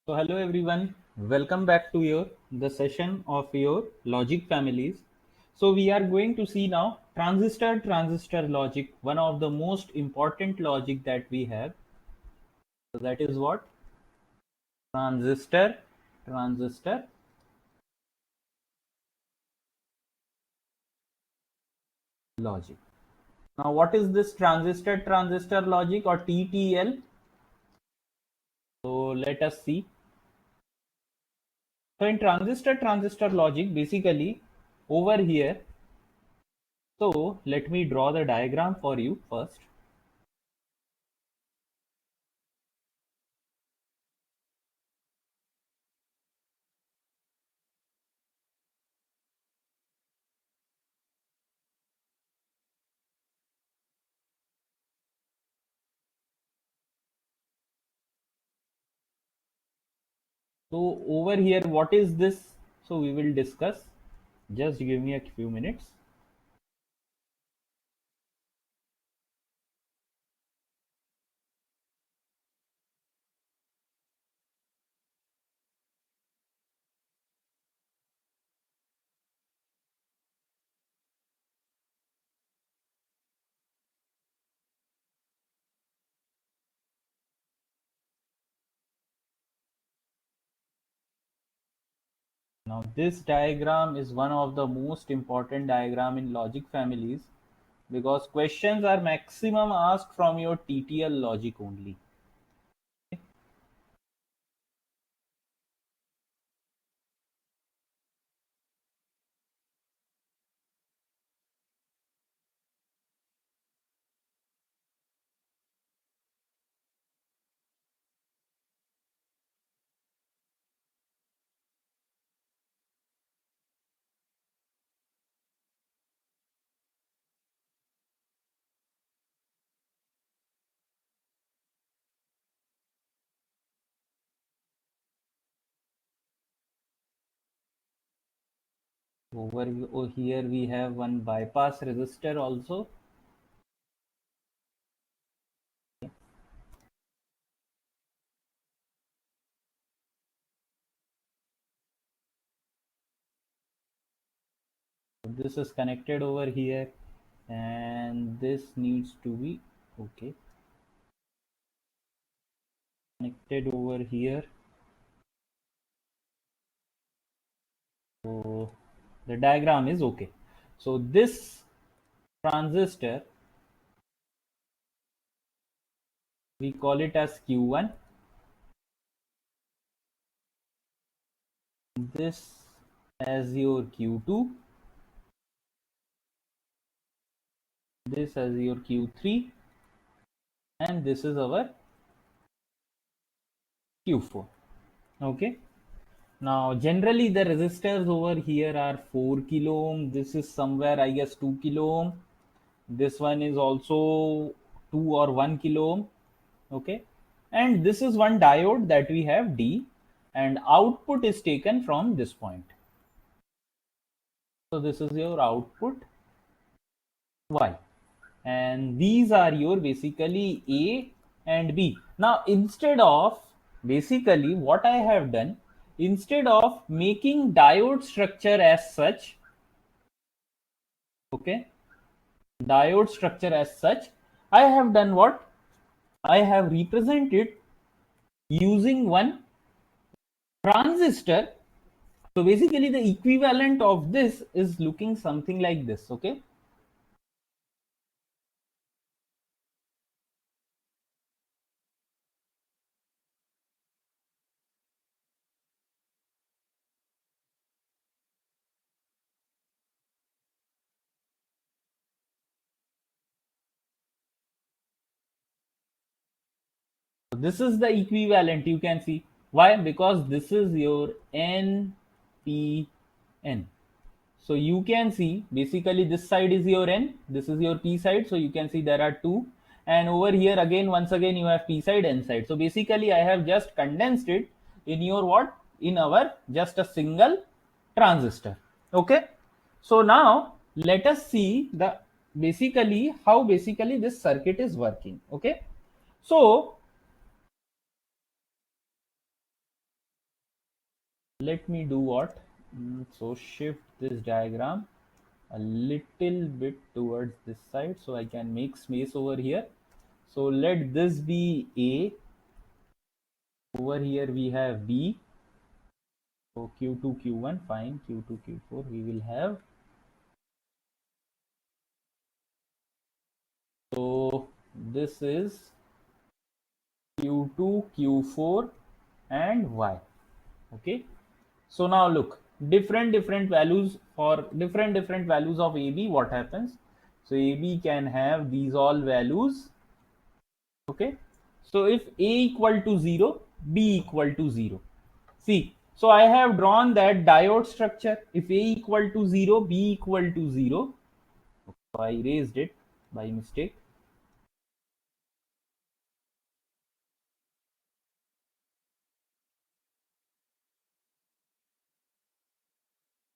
So hello everyone, welcome back to the session of your logic families. So we are going to see now transistor logic, one of the most important logic that we have. So that is what? Transistor logic. Now what is this transistor logic or TTL? So let us see. So in transistor logic, basically over here, so let me draw the diagram for you first. So over here, what is this? So we will discuss. Just give me a few minutes. Now this diagram is one of the most important diagram in logic families because questions are maximum asked from your TTL logic only. Over here we have one bypass resistor also. This is connected over here and this needs to be okay connected over here. So the diagram is okay. So this transistor, we call it as Q1. This as your Q2. This as your Q3. And this is our Q4. Okay. Now generally the resistors over here are 4 kilo ohm. This is somewhere I guess 2 kilo ohm. This one is also 2 or 1 kilo ohm. Okay. And this is one diode that we have D, and output is taken from this point. So this is your output Y, and these are your basically A and B. Now instead of basically what I have done, instead of making diode structure as such, okay, diode structure as such, I have done what? I have represented using one transistor. So basically the equivalent of this is looking something like this. Okay. So this is the equivalent, you can see. Why? Because this is your NPN. So you can see basically this side is your N, this is your P side. So you can see there are two. And over here again, once again, you have P side, N side. So basically I have just condensed it in your what? In our just a single transistor. Okay. So now let us see the basically how basically this circuit is working. Okay. So let me do what? So shift this diagram a little bit towards this side so I can make space over here. So let this be A. Over here we have B. So Q2, Q1, fine. Q2, Q4 we will have. So this is Q2, Q4 and Y. Okay. So now look, different values for different values of AB, what happens? So AB can have these all values. Okay. So if A equal to 0, B equal to 0. See, so I have drawn that diode structure. If A equal to 0, B equal to 0. So I erased it by mistake.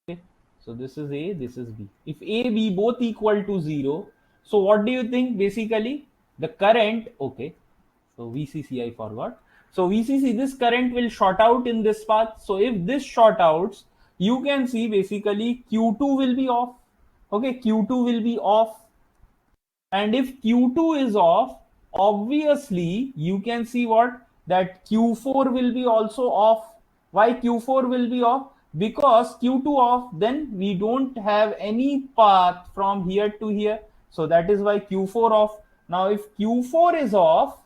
Okay. So this is A, this is B. If A, B both equal to 0, so what do you think basically? The current, okay, so VCC I forgot. So VCC, this current will short out in this path. So if this short outs, you can see basically Q2 will be off. Okay, Q2 will be off. And if Q2 is off, obviously you can see what? That Q4 will be also off. Why Q4 will be off? Because Q2 off, then we don't have any path from here to here. So that is why Q4 off. Now if Q4 is off,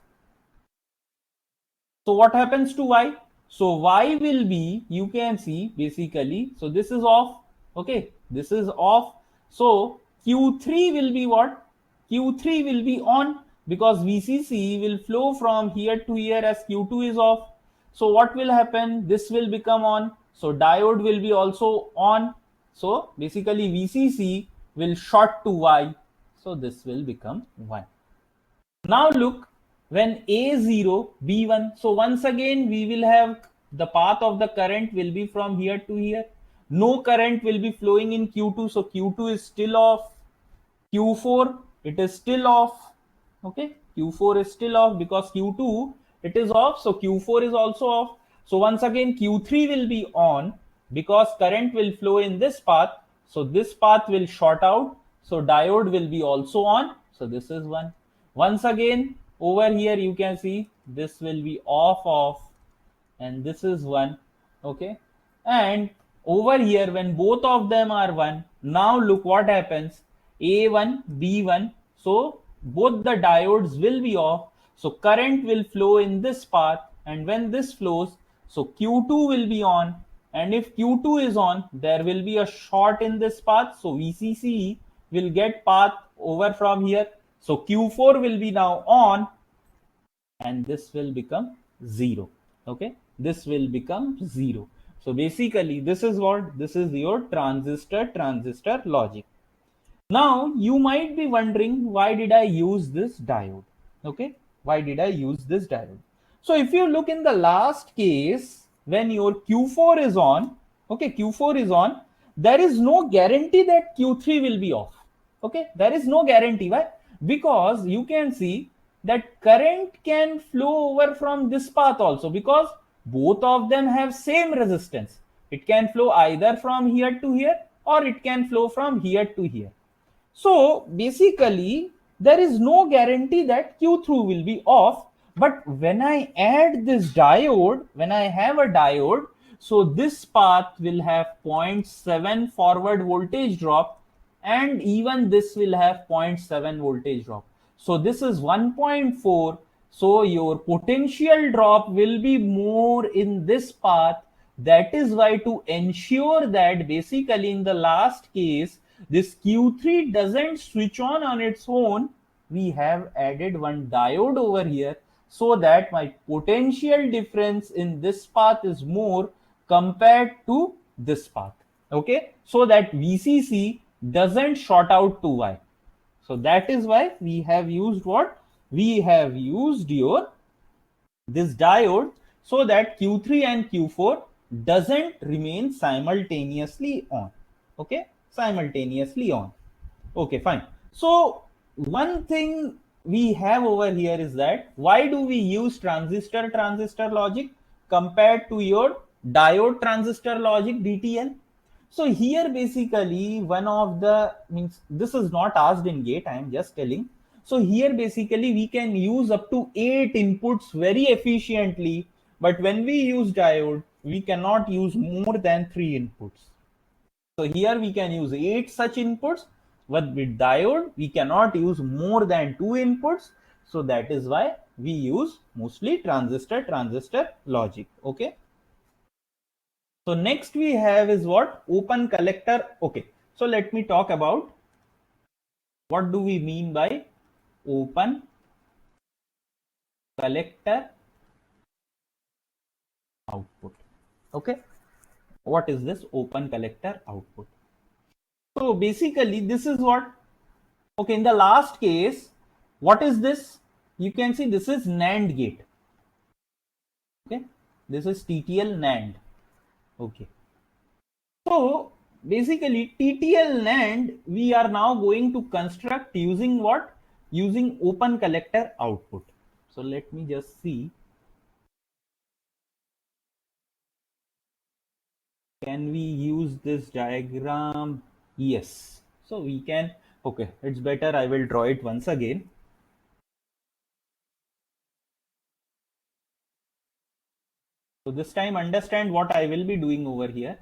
so what happens to Y? So Y will be, you can see basically, so this is off. Okay, this is off. So Q3 will be what? Q3 will be on because VCC will flow from here to here as Q2 is off. So what will happen? This will become on. So diode will be also on. So basically VCC will short to Y. So this will become 1. Now look, when A0, B1, so once again we will have the path of the current will be from here to here. No current will be flowing in Q2, so Q2 is still off. Q4, it is still off. Okay, Q4 is still off because Q2 it is off, so Q4 is also off. So once again Q3 will be on because current will flow in this path. So this path will short out. So diode will be also on. So this is one. Once again over here you can see this will be off and this is 1. Okay, and over here when both of them are 1, now look what happens. A1, B1, so both the diodes will be off, so current will flow in this path, and when this flows, so Q2 will be on, and if Q2 is on, there will be a short in this path, so VCC will get path over from here, so Q4 will be now on, and this will become 0. Okay, this will become 0. So basically this is what, this is your transistor logic. Now you might be wondering, why did I use this diode? Okay, why did I use this diode? So if you look in the last case, when your Q4 is on, okay, Q4 is on, there is no guarantee that Q3 will be off. Okay, there is no guarantee. Why? Because you can see that current can flow over from this path also, because both of them have same resistance. It can flow either from here to here, or it can flow from here to here. So basically, there is no guarantee that Q through will be off. But when I add this diode, when I have a diode, so this path will have zero point 0.7 forward voltage drop, and even this will have 0.7 voltage drop. So this is 1.4. So your potential drop will be more in this path. That is why, to ensure that basically in the last case this Q3 doesn't switch on its own, we have added one diode over here, so that my potential difference in this path is more compared to this path. Okay, so that VCC doesn't short out to Y. So that is why we have used what? We have used your this diode, so that Q3 and Q4 doesn't remain simultaneously on. Okay, simultaneously on. Okay, fine. So one thing we have over here is that, why do we use transistor logic compared to your diode transistor logic DTL. So here basically one of the means this is not asked in gate, I am just telling. So here basically we can use up to 8 inputs very efficiently, but when we use diode we cannot use more than 3 inputs. So here we can use 8 such inputs, but with diode we cannot use more than 2 inputs. So that is why we use mostly transistor logic. Okay. So next we have is what? Open collector. Okay. So let me talk about what do we mean by open collector output. Okay. What is this open collector output? So basically this is what, okay, in the last case, what is this? You can see this is NAND gate. Okay. This is TTL NAND. Okay. So basically TTL NAND we are now going to construct using what? Using open collector output. So let me just see. Can we use this diagram? Yes. So we can, okay, it's better I will draw it once again. So this time understand what I will be doing over here.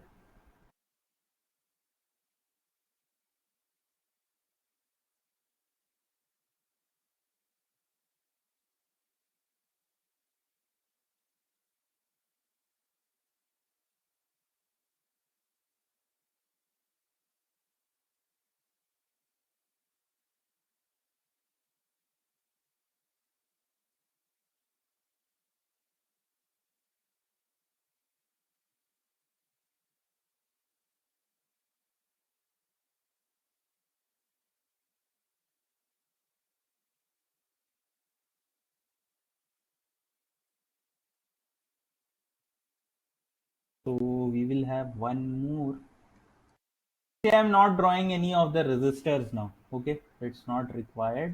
So we will have one more. See, I am not drawing any of the resistors now. Okay, it's not required.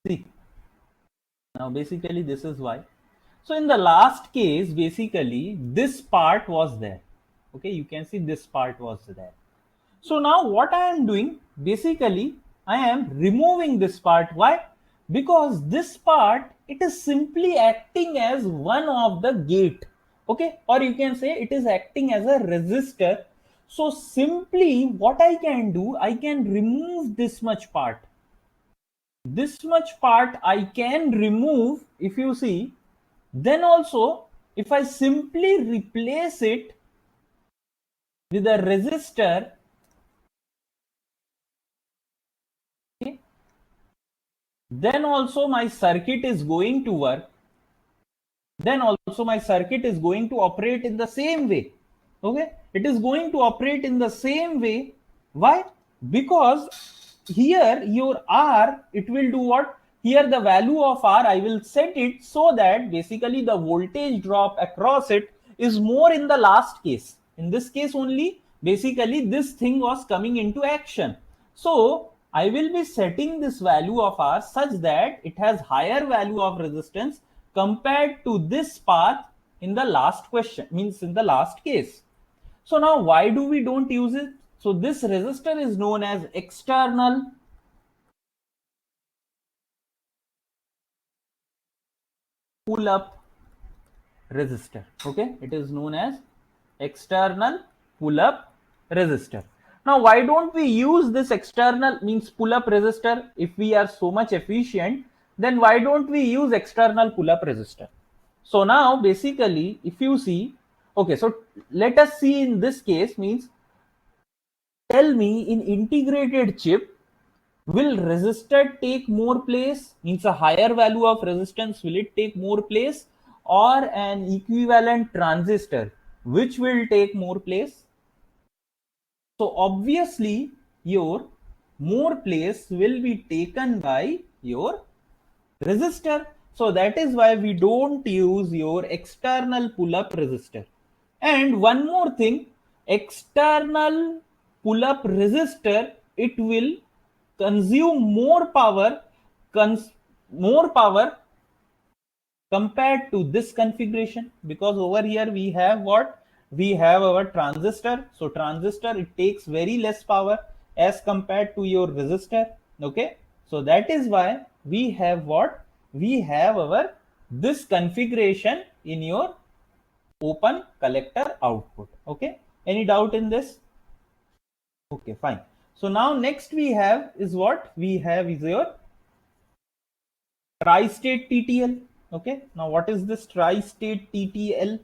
See, now basically this is why. So in the last case, basically this part was there. Okay, you can see this part was there. So now what I am doing, basically I am removing this part. Why? Because this part, it is simply acting as one of the gate. Okay, or you can say it is acting as a resistor. So simply what I can do, I can remove this much part. This much part I can remove. If you see, then also if I simply replace it with a resistor, okay, then also my circuit is going to work. Then also my circuit is going to operate in the same way. Okay, it is going to operate in the same way. Why? Because here your R, it will do what? Here the value of R, I will set it so that basically the voltage drop across it is more in the last case. In this case only, basically this thing was coming into action. So I will be setting this value of R such that it has higher value of resistance compared to this path in the last question, means in the last case. So now why do we don't use it? So this resistor is known as external pull up resistor. Okay, it is known as external pull up resistor. Now why don't we use this external means pull up resistor? If we are so much efficient, then why don't we use external pull up resistor? So now basically if you see, okay, so let us see in this case, means tell me in integrated chip, will resistor take more place, means a higher value of resistance, will it take more place, or an equivalent transistor which will take more place? So obviously your more place will be taken by your resistor. So that is why we don't use your external pull-up resistor. And one more thing, external pull-up resistor, it will consume more power compared to this configuration, because over here we have what, we have our transistor. So transistor, it takes very less power as compared to your resistor. Okay, so that is why we have what, we have our this configuration in your open collector output. Okay, any doubt in this? Okay, fine. So now next we have is what we have is your tri-state TTL. Okay, now what is this tri-state TTL?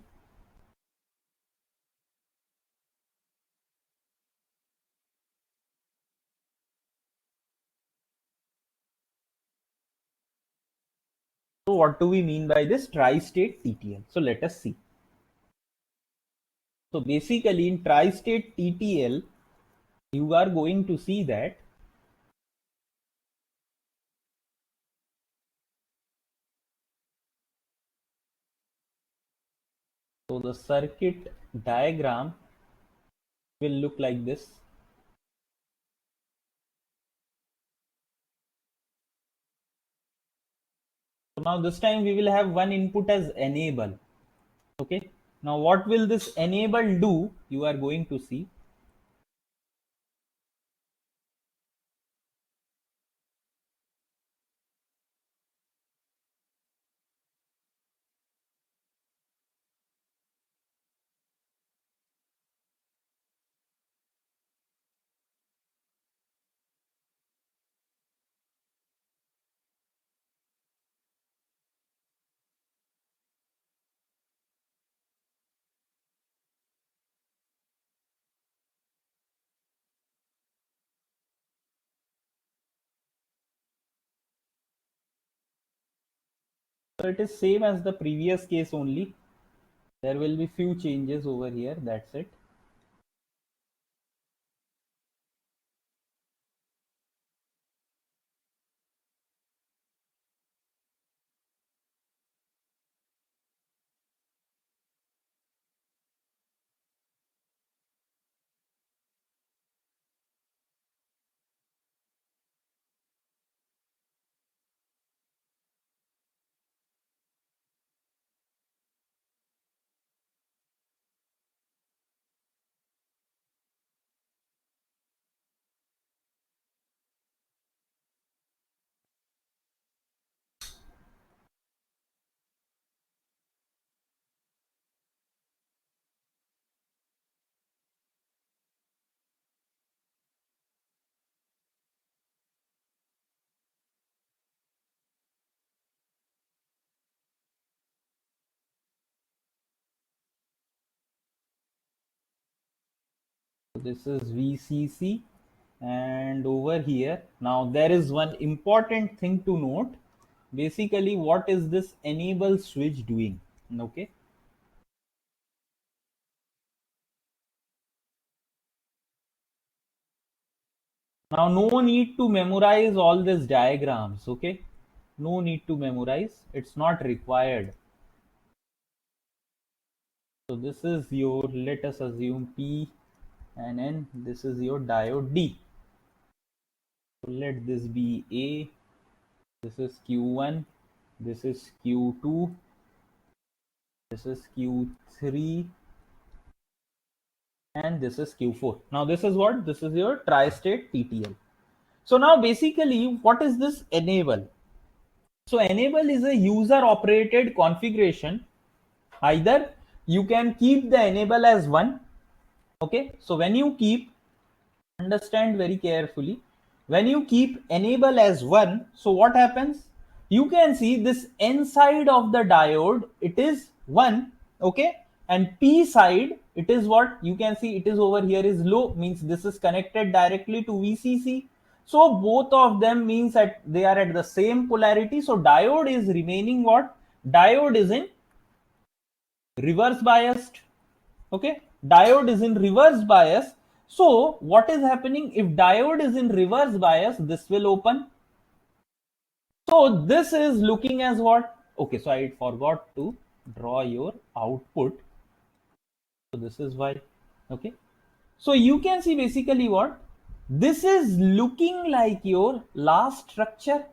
So what do we mean by this tri-state TTL? So let us see. So basically in tri-state TTL, you are going to see that so the circuit diagram will look like this. So now this time we will have one input as enable. Okay. Now what will this enable do? You are going to see. So it is same as the previous case only. There will be few changes over here. That's it. So this is VCC, and over here now there is one important thing to note. Basically what is this enable switch doing? Okay, now no need to memorize all these diagrams. Okay, no need to memorize, it's not required. So this is your, let us assume P and N, this is your diode D. So let this be A, this is Q1, this is Q2, this is Q3, and this is Q4. Now this is what? This is your tri-state TTL. So now basically what is this enable? So enable is a user operated configuration. Either you can keep the enable as 1. Okay, so when you keep, understand very carefully, when you keep enable as 1, so what happens? You can see this N side of the diode, it is 1. Okay, and P side, it is what? You can see it is over here is low, means this is connected directly to VCC. So both of them means that they are at the same polarity. So diode is remaining what? Diode is in reverse biased. Okay, diode is in reverse bias. So what is happening? If diode is in reverse bias, this will open. So this is looking as what? Okay, so I forgot to draw your output. So this is why. Okay, so you can see basically what this is looking like your last structure.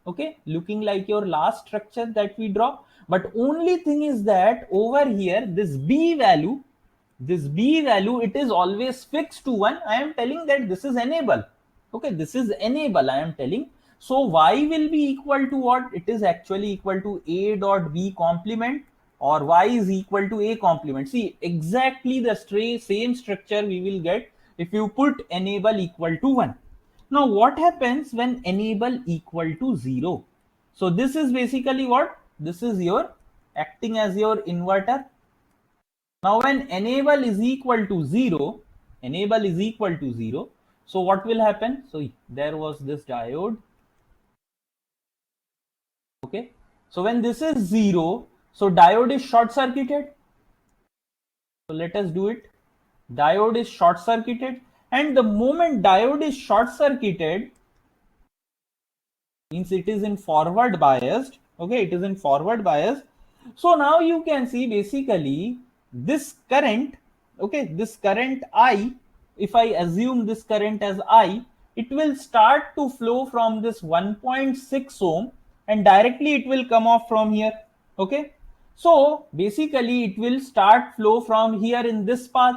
Okay, looking like your last structure that we draw, but only thing is that over here this b value, it is always fixed to 1. I am telling that this is enable. Okay, this is enable, I am telling. So y will be equal to what? It is actually equal to a dot b complement, or y is equal to a complement. See, exactly the same structure we will get if you put enable equal to 1. Now what happens when enable equal to 0? So this is basically what? This is your acting as your inverter. Now when enable is equal to 0, enable is equal to 0, so what will happen? So there was this diode. Okay, so when this is 0, so diode is short circuited. So let us do it. Diode is short circuited, and the moment diode is short circuited, means it is in forward biased. Okay, it is in forward bias. So now you can see basically this current. Okay, this current I, if I assume this current as I, it will start to flow from this 1.6 ohm, and directly it will come off from here. Okay, so basically it will start flow from here in this path,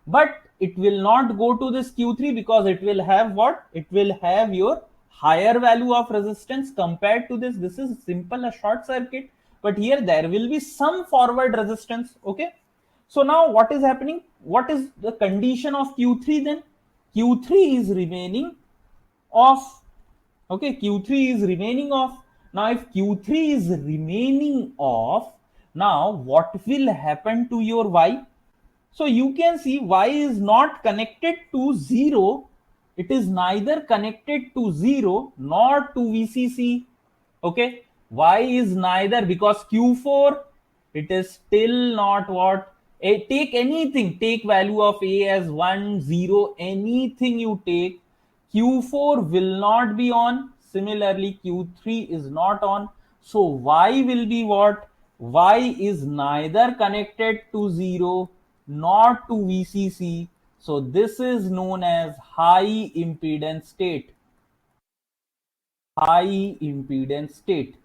but it will not go to this Q3 because it will have what? It will have your higher value of resistance compared to this. This is simple a short circuit, but here there will be some forward resistance. Okay, so now what is happening? What is the condition of Q3 then? Q3 is remaining off. Okay, Q3 is remaining off. Now if Q3 is remaining off, now what will happen to your Y? So you can see Y is not connected to 0. It is neither connected to 0 nor to VCC. Okay, Y is neither, because Q4, it is still not what? Take anything, take value of A as 1, 0, anything you take. Q4 will not be on. Similarly, Q3 is not on. So Y will be what? Y is neither connected to 0 nor to VCC. So this is known as high impedance state. High impedance state.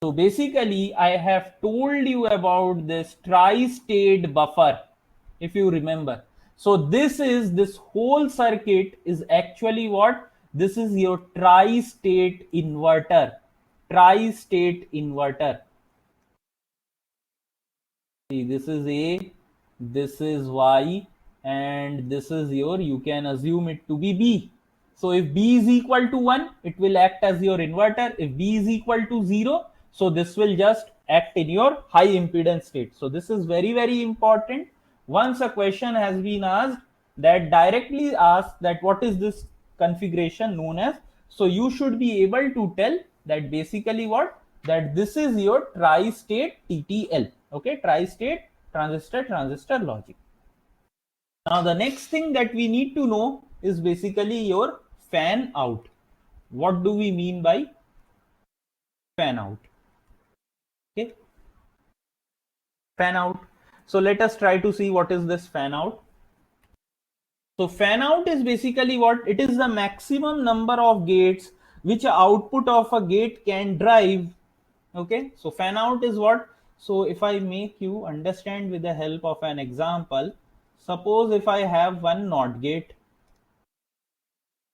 So basically, I have told you about this tri-state buffer, if you remember. So this whole circuit is actually what? This is your tri-state inverter. Tri-state inverter. See, this is A, this is Y, and this is your, you can assume it to be B. So if B is equal to 1, it will act as your inverter. If B is equal to 0, so this will just act in your high impedance state. So this is very, very important. Once a question has been asked that directly asks that what is this configuration known as, so you should be able to tell that basically what? That this is your tri-state TTL. Okay, tri-state transistor logic. Now the next thing that we need to know is basically your fan out. What do we mean by fan out? Okay, fan out. So let us try to see what is this fan out. So fan out is basically what? It is the maximum number of gates which output of a gate can drive. Okay, so fan out is what? So if I make you understand with the help of an example, suppose if I have one NOT gate.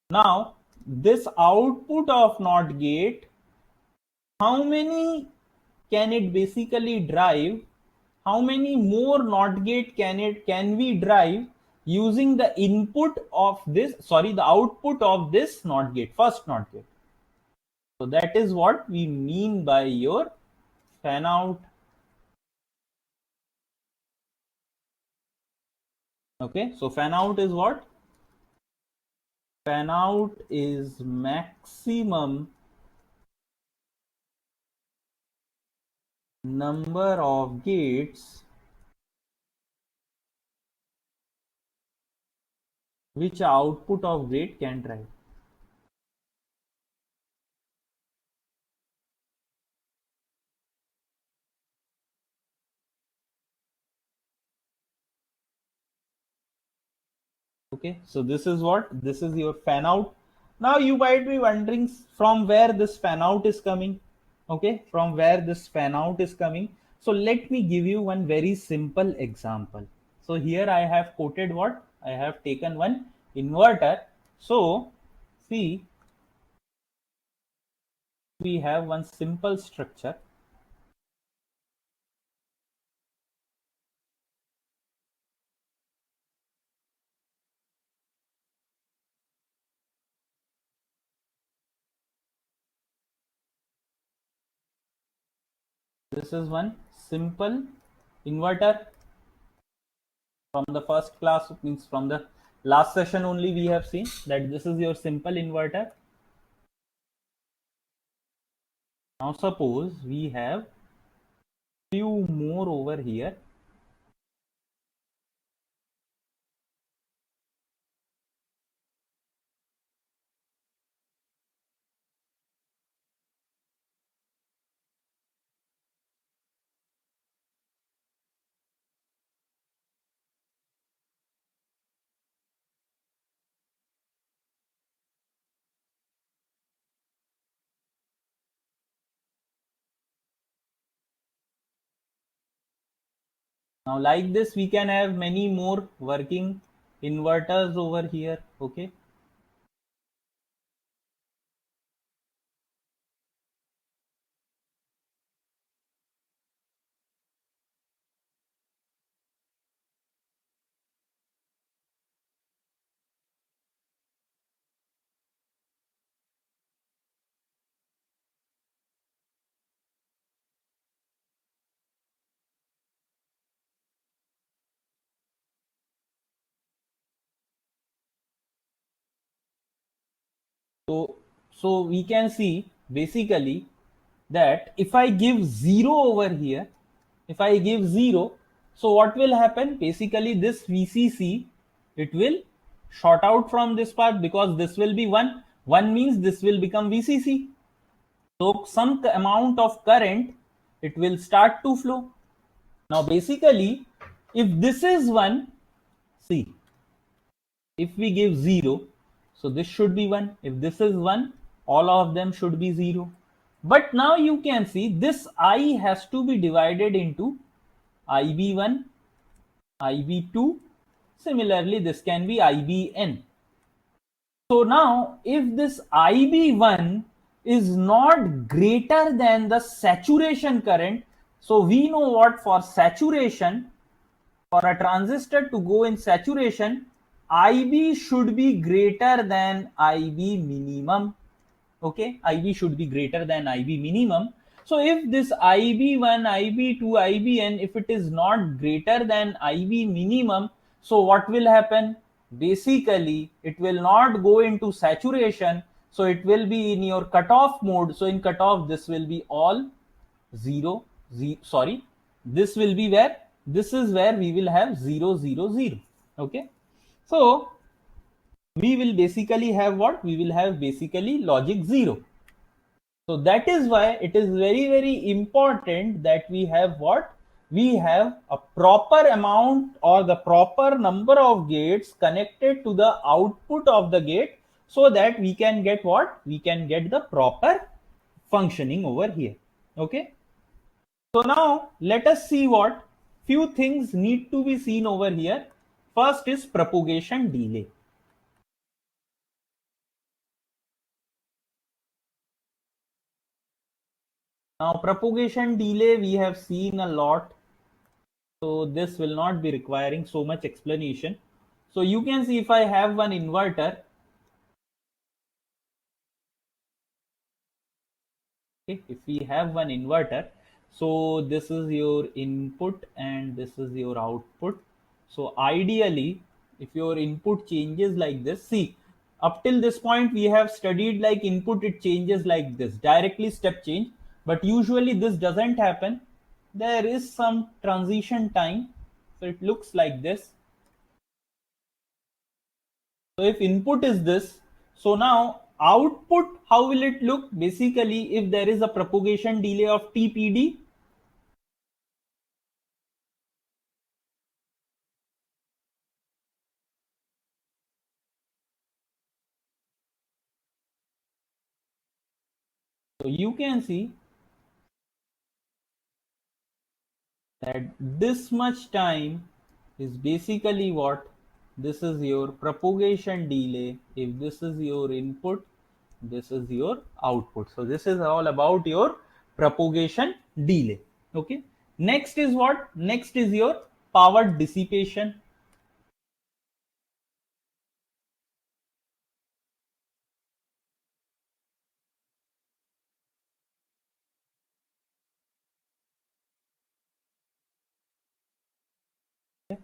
Now this output of NOT gate, how many can it basically drive? How many more NOT gate can we drive using the input of this, sorry, the output of this NOT gate, first NOT gate? So that is what we mean by your fan out. Okay, so fan out is what? Fan out is maximum number of gates which output of gate can drive. Okay, so this is what, this is your fan out. Now you might be wondering from where this fan out is coming. Okay, from where this fan out is coming. So let me give you one very simple example. So here I have quoted what, I have taken one inverter. So see, we have one simple structure. This is one simple inverter from the first class, means from the last session only we have seen that this is your simple inverter. Now suppose we have few more over here. Now like this we can have many more working inverters over here. Okay, so we can see basically that if I give 0 over here, if I give 0, so what will happen, basically this VCC, it will short out from this part, because this will be 1, 1 means this will become VCC. So some amount of current, it will start to flow. Now basically, if this is 1, see, if we give 0, so this should be 1. If this is 1, all of them should be 0. But now you can see this I has to be divided into IB1, IB2. Similarly, this can be IBN. So now if this IB1 is not greater than the saturation current, so we know what, for saturation, for a transistor to go in saturation, IB should be greater than IB minimum. Okay, IB should be greater than IB minimum. So if this IB1, IB2, IBN, if it is not greater than IB minimum, so what will happen? Basically, it will not go into saturation. So it will be in your cutoff mode. So in cutoff, this will be all 0, sorry, this will be where, this is where we will have 0, 0, 0. Okay. So we will basically have what? We will have basically logic 0. So that is why it is very, very important that we have what? We have a proper amount or the proper number of gates connected to the output of the gate, so that we can get what? We can get the proper functioning over here. Okay. So now let us see what few things need to be seen over here. First is propagation delay. Now propagation delay we have seen a lot, so this will not be requiring so much explanation. So you can see if I have one inverter, okay, if we have one inverter, so this is your input and this is your output. So ideally, if your input changes like this, see, up till this point we have studied like input, it changes like this, directly step change, but usually this doesn't happen. There is some transition time, so it looks like this. So if input is this, so now output, how will it look? Basically, if there is a propagation delay of TPD, So you can see that this much time is basically what? This is your propagation delay. If this is your input, this is your output. So this is all about your propagation delay. Okay. Next is what? Next is your power dissipation.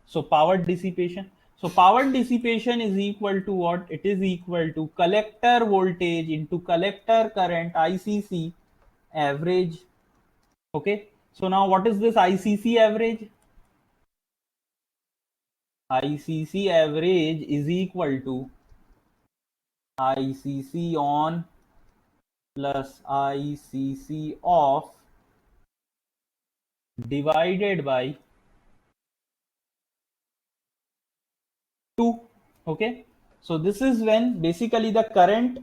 So power dissipation. So power dissipation is equal to what? It is equal to collector voltage into collector current ICC average. Okay. So now what is this ICC average? ICC average is equal to ICC on plus ICC off divided by 2. Okay, so this is when basically the current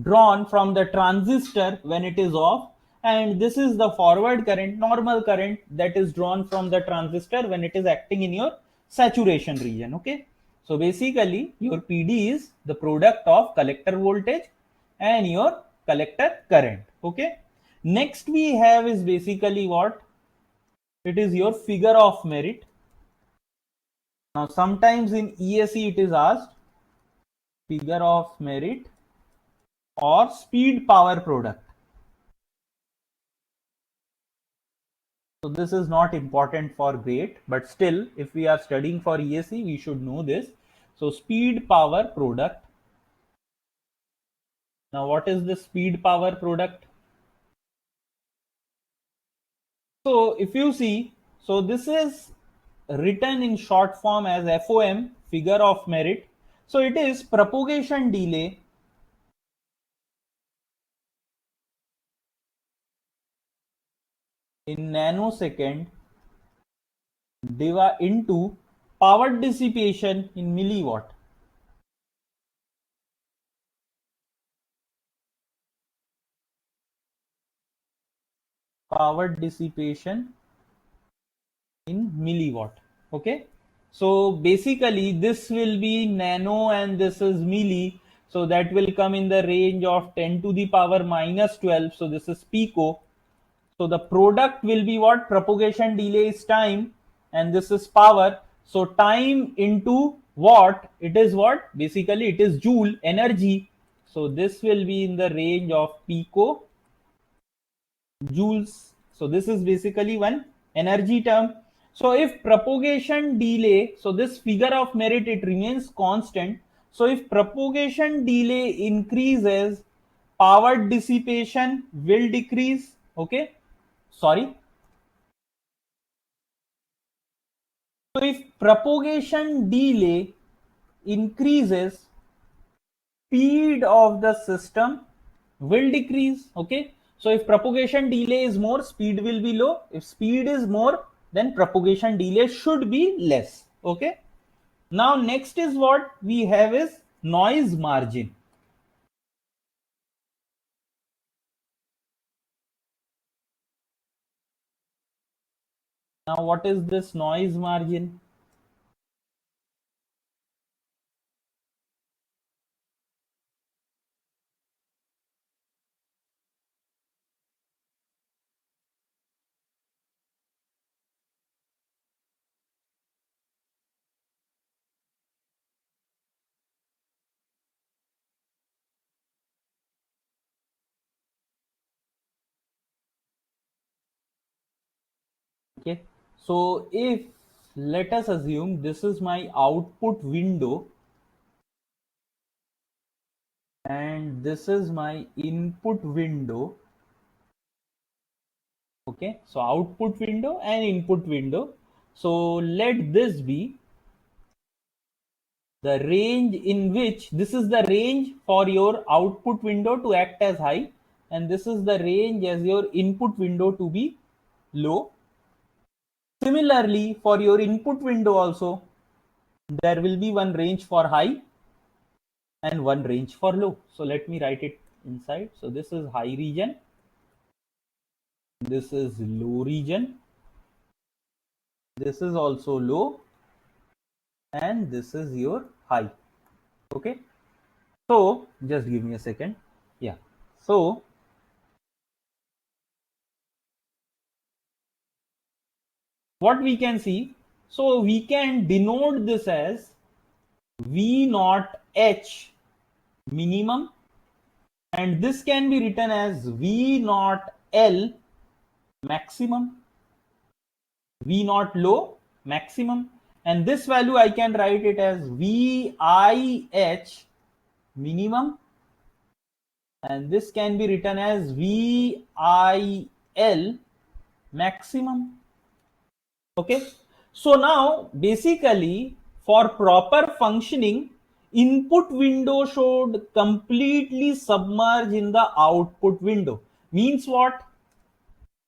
drawn from the transistor when it is off, and this is the forward current, normal current, that is drawn from the transistor when it is acting in your saturation region. Okay, so basically your PD is the product of collector voltage and your collector current. Okay, next we have is basically what? It is your figure of merit. Now sometimes in ESE it is asked figure of merit or speed power product. So this is not important for GREAT, but still if we are studying for ESE we should know this. So speed power product. Now what is the speed power product? So if you see, so this is written in short form as FOM, figure of merit. So it is propagation delay in nanosecond into power dissipation in milliwatt. Power dissipation in milliwatt. Okay, so basically this will be nano and this is milli, so that will come in the range of 10 to the power minus 12. So this is pico. So the product will be what? Propagation delay is time and this is power. So time into watt, it is what? Basically it is joule energy. So this will be in the range of pico joules. So this is basically one energy term. So if propagation delay, so this figure of merit, it remains constant. So if propagation delay increases, power dissipation will decrease. Okay, sorry. So if propagation delay increases, speed of the system will decrease. Okay, so if propagation delay is more, speed will be low. If speed is more, then propagation delay should be less. Okay, now next is what we have is noise margin. Now what is this noise margin? Okay, so if let us assume this is my output window and this is my input window. Okay, so output window and input window. So let this be the range in which this is the range for your output window to act as high, and this is the range as your input window to be low. Similarly, for your input window also, there will be one range for high and one range for low. So let me write it inside. So this is high region this is low region, this is also low, and this is your high. Okay, so just give me a second. Yeah, so what we can see, so we can denote this as V naught H minimum, and this can be written as V naught L maximum, V naught low maximum, and this value I can write it as VIH minimum, and this can be written as VIL maximum. Okay, so now basically for proper functioning, input window should completely submerge in the output window. Means what?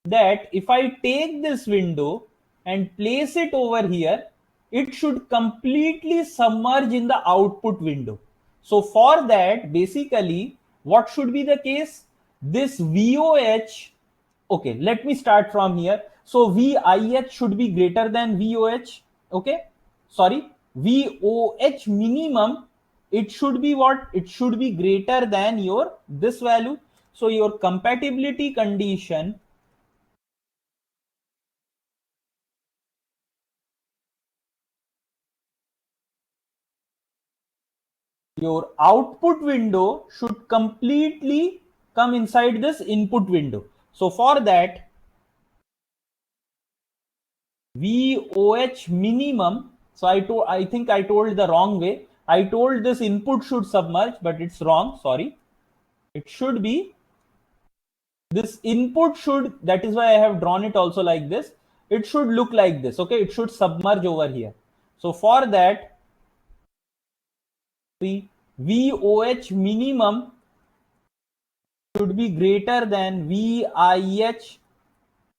That if I take this window and place it over here, it should completely submerge in the output window. So for that, basically, what should be the case? This VOH, okay, let me start from here. So VIH should be greater than VOH, okay? Sorry, VOH minimum, it should be what? It should be greater than your this value. So your compatibility condition, your output window should completely come inside this input window. So for that, VOH minimum, so I think I told the wrong way. I told this input should submerge, but it's wrong. Sorry. It should be this input should, that is why I have drawn it also like this. It should look like this. Okay. It should submerge over here. So for that, the VOH minimum should be greater than VIH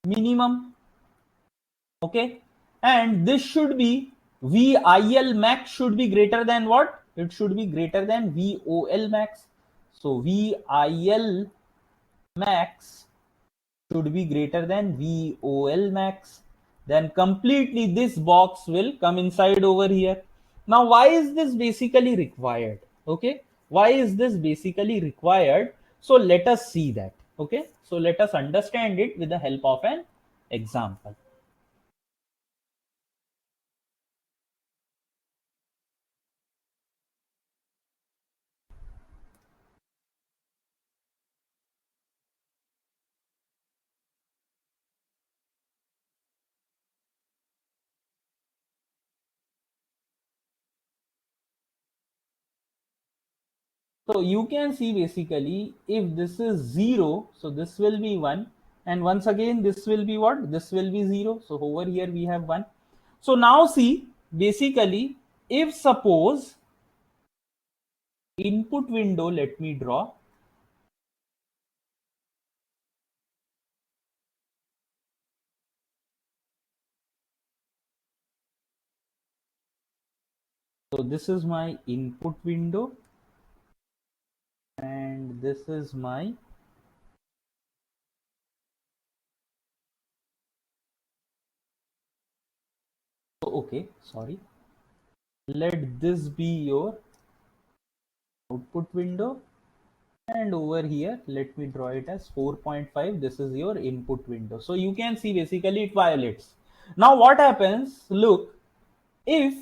minimum. Okay, and this should be VIL max should be greater than what? It should be greater than VOL max. So VIL max should be greater than VOL max. Then completely this box will come inside over here. Now why is this basically required? Okay, why is this basically required? So let us see that. Okay, so let us understand it with the help of an example. So you can see basically if this is 0, so this will be 1, and once again this will be what? This will be 0. So over here we have 1. So now see basically if suppose input window, let me draw. So this is my input window and this is my okay, sorry, let this be your output window, and over here let me draw it as 4.5. This is your input window. So you can see basically it violates. Now what happens, look, if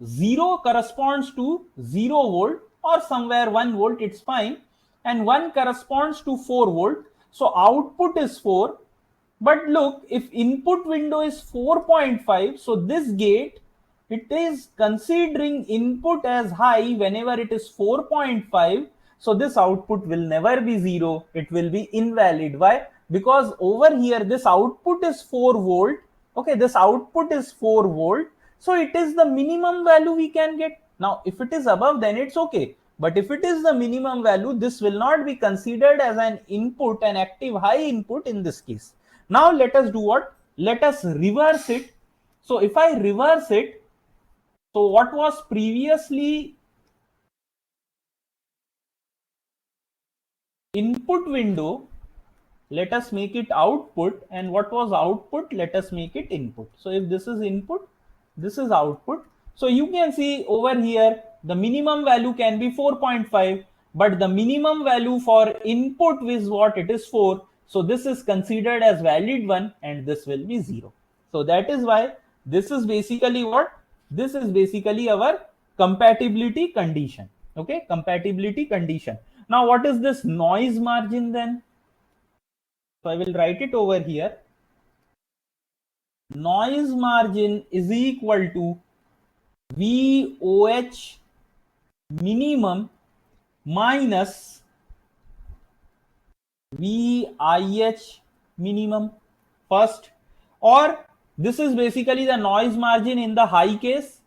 0 corresponds to 0 volt or somewhere 1 volt, it's fine, and 1 corresponds to 4 volt, so output is 4. But look, if input window is 4.5, so this gate, it is considering input as high whenever it is 4.5. So this output will never be 0. It will be invalid. Why? Because over here, this output is 4 volt. Okay, this output is 4 volt. So it is the minimum value we can get. Now, if it is above, then it's okay. But if it is the minimum value, this will not be considered as an input, an active high input in this case. Now let us do what? Let us reverse it. So if I reverse it, so what was previously input window, let us make it output, and what was output, let us make it input. So if this is input, this is output. So you can see over here the minimum value can be 4.5, but the minimum value for input is what, it is 4. So this is considered as valid one, and this will be 0. So that is why this is basically what, this is basically our compatibility condition. Okay, compatibility condition. Now what is this noise margin then? So I will write it over here. Noise margin is equal to VOH minimum minus VIH minimum first, or this is basically the noise margin in the high case.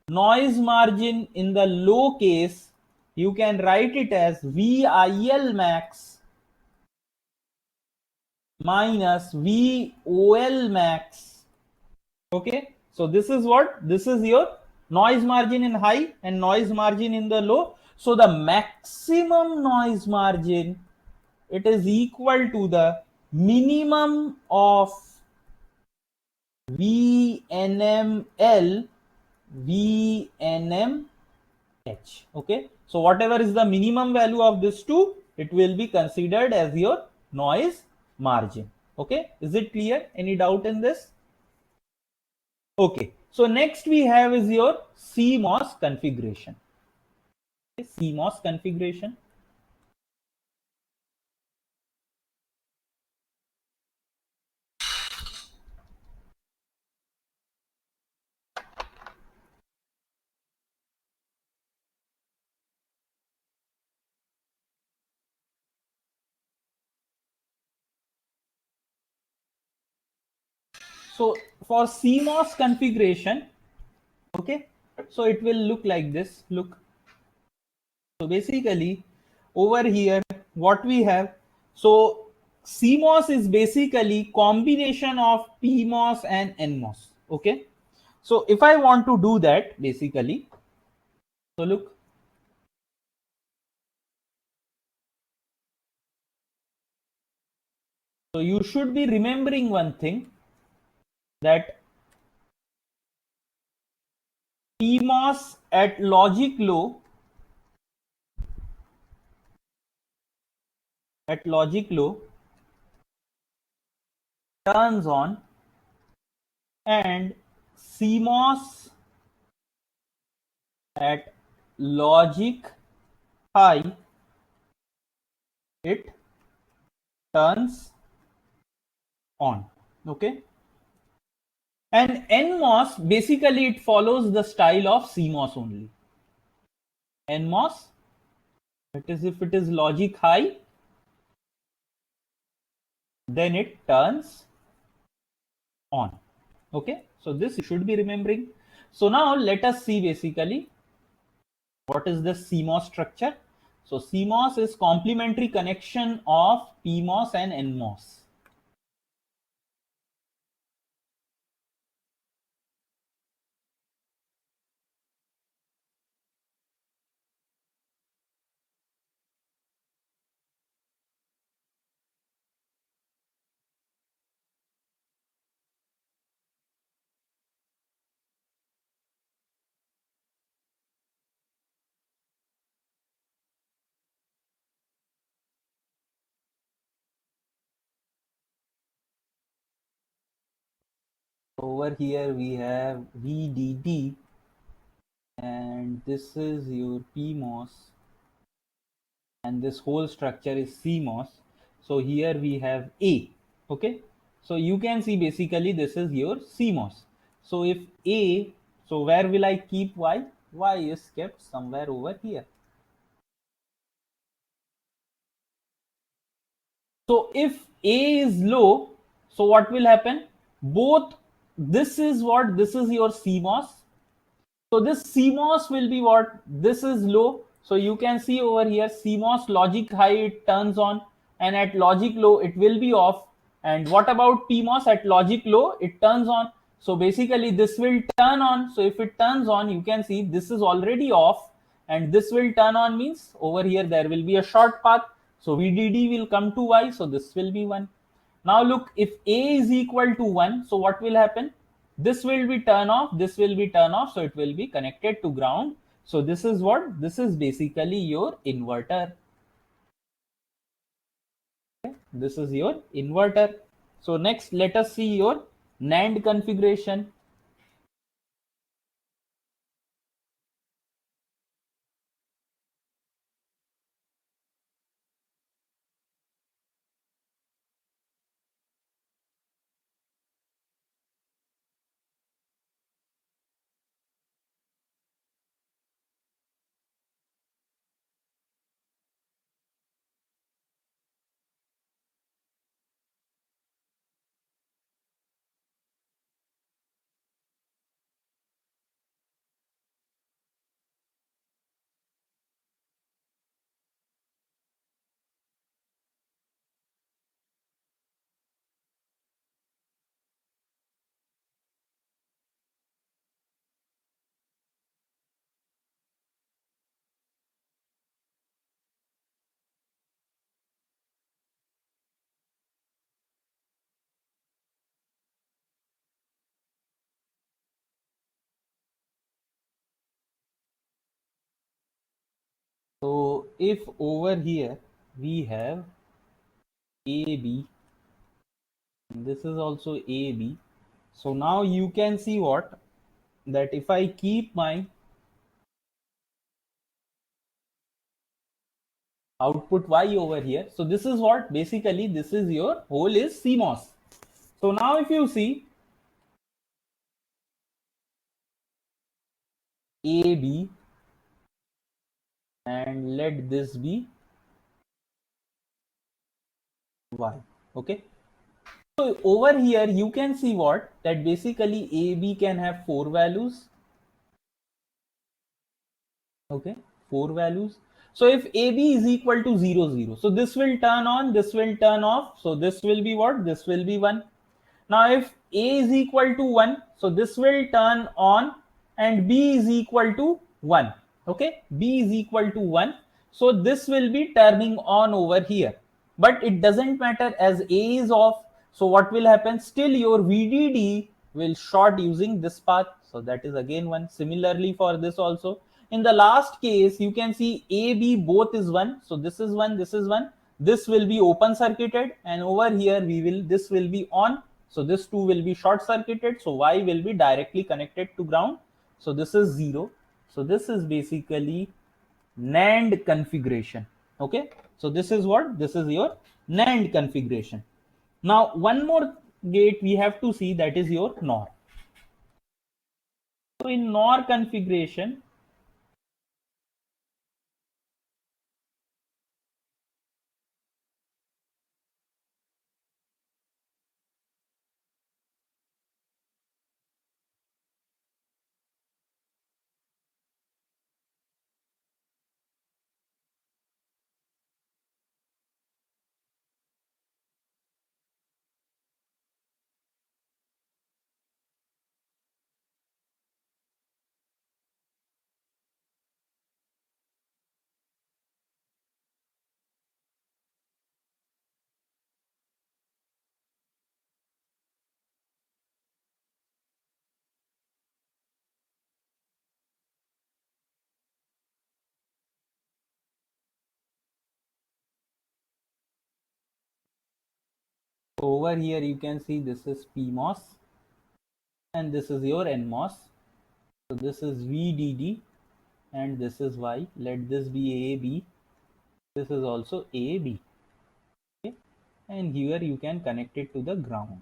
Noise margin in the low case, you can write it as VIL max minus VOL max. Okay, so this is what, this is your noise margin in high and noise margin in the low. So the maximum noise margin, it is equal to the minimum of VNML VNMH. Okay, so whatever is the minimum value of this two, it will be considered as your noise margin. Okay, is it clear? Any doubt in this? Okay, so next we have is your CMOS configuration. CMOS configuration. So for CMOS configuration, okay, so it will look like this. Look, so basically over here what we have, so CMOS is basically combination of PMOS and NMOS. Okay, so if I want to do that basically, so look, so you should be remembering one thing, that PMOS at logic low, turns on, and CMOS at logic high, it turns on. Okay, and NMOS basically it follows the style of CMOS only. NMOS, it is if it is logic high, then it turns on. Okay, so this you should be remembering. So now let us see basically what is the CMOS structure. So CMOS is complementary connection of PMOS and NMOS. Over here we have VDD, and this is your PMOS, and this whole structure is CMOS. So here we have A. Okay, so you can see basically this is your CMOS. So if A, so where will I keep Y? Y is kept somewhere over here. So if A is low, so what will happen? Both, this is what, this is your CMOS. So this CMOS will be what? This is low. So you can see over here CMOS logic high, it turns on, and at logic low it will be off. And what about PMOS? At logic low it turns on. So basically this will turn on. So if it turns on, you can see this is already off, and this will turn on means over here there will be a short path. So VDD will come to Y, so this will be 1. Now look, if A is equal to 1, so what will happen? This will be turn off, this will be turn off, so it will be connected to ground. So this is what? This is basically your inverter. Okay? This is your inverter. So next, let us see your NAND configuration. So if over here we have AB, this is also AB. So now you can see what? That if I keep my output Y over here, so this is what? Basically, this is your whole is CMOS. So now if you see AB and let this be Y. Okay. So over here you can see what? That basically AB can have 4 values. Okay, 4 values. So if AB is equal to 0 0, so this will turn on, this will turn off, so this will be what? This will be 1. Now if A is equal to 1, so this will turn on, and B is equal to 1. Okay, B is equal to 1, so this will be turning on over here. But it doesn't matter, as A is off, so what will happen? Still your VDD will short using this path. So that is again 1. Similarly for this also, in the last case you can see A, B both is 1, so this is 1, this is 1. This will be open circuited, and over here this will be on, so this 2 will be short circuited, so Y will be directly connected to ground, so this is 0. So this is basically NAND configuration. Okay, so this is what? This is your NAND configuration. Now one more gate we have to see, that is your NOR. So in NOR configuration, over here you can see this is PMOS and this is your NMOS. So this is VDD and this is Y. Let this be AB. This is also AB. Okay. And here you can connect it to the ground.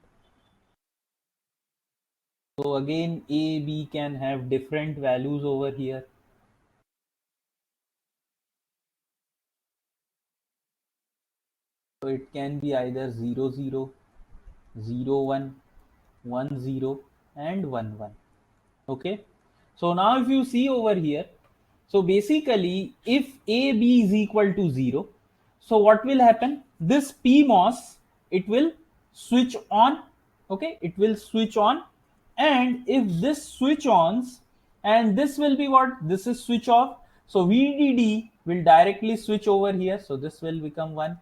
So again AB can have different values over here. So it can be either 0 0, 0 1, 1 0 and 1 1. Okay. So now if you see over here, so basically if AB is equal to 0, so what will happen? This PMOS, it will switch on. Okay, it will switch on, and if this switch ons, and this will be what? This is switch off, so VDD will directly switch over here. So this will become 1.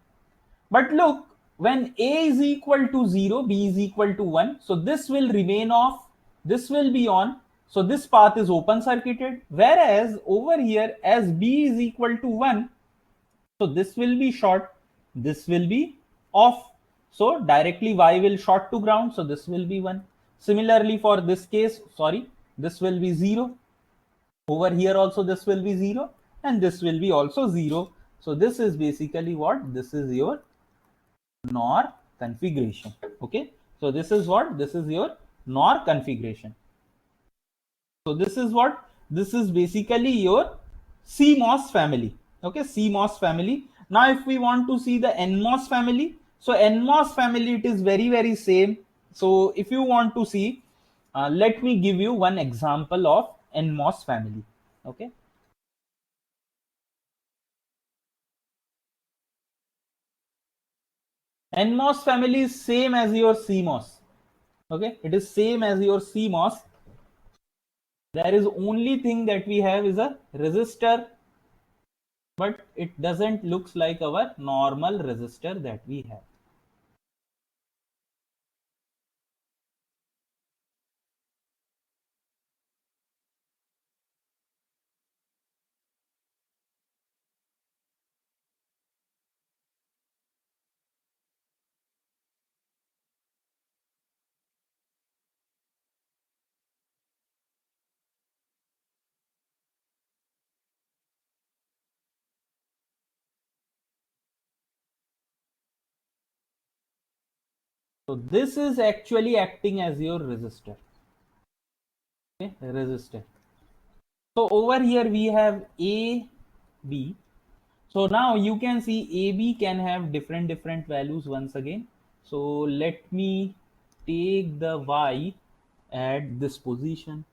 But look, when A is equal to 0, B is equal to 1. So this will remain off. This will be on. So this path is open circuited. Whereas over here, as B is equal to 1, so this will be short. This will be off. So directly Y will short to ground. So this will be 1. Similarly for this case, sorry, this will be 0. Over here also this will be 0. And this will be also 0. So this is basically what? This is your NOR configuration. Okay, so this is what? This is your NOR configuration. So this is what? This is basically your CMOS family. Okay, CMOS family. Now if we want to see the NMOS family, so NMOS family, it is very same. So if you want to see, let me give you one example of NMOS family. Okay, NMOS family is same as your CMOS. Okay, it is same as your CMOS. There is only thing that we have is a resistor, but it doesn't looks like our normal resistor that we have. So this is actually acting as your resistor. Okay, resistor. So over here we have A, B. So now you can see AB can have different values once again. So let me take the Y at this position.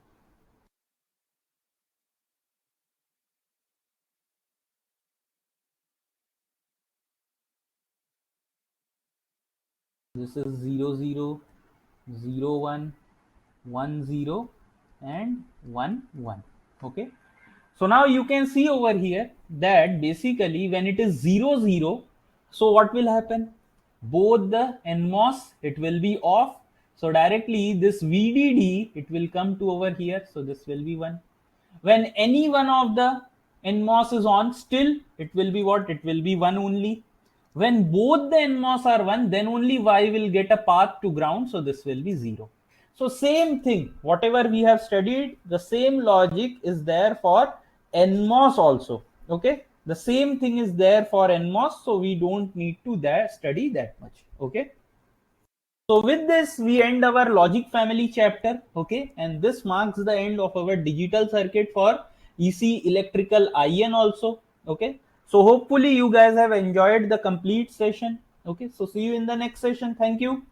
This is 0 0 0 1 1 0 and 1 1. Okay, so now you can see over here that basically when it is 0 0, so what will happen? Both the NMOS, it will be off. So directly this VDD, it will come to over here. So this will be 1. When any one of the NMOS is on, still it will be what? It will be 1 only. When both the NMOS are 1, then only Y will get a path to ground. So this will be 0. So same thing, whatever we have studied, the same logic is there for NMOS also. Okay, the same thing is there for NMOS. So we don't need to study that much. Okay. So with this, we end our logic family chapter. Okay, and this marks the end of our digital circuit for EC electrical IN also. Okay, so hopefully you guys have enjoyed the complete session. Okay, so see you in the next session. Thank you.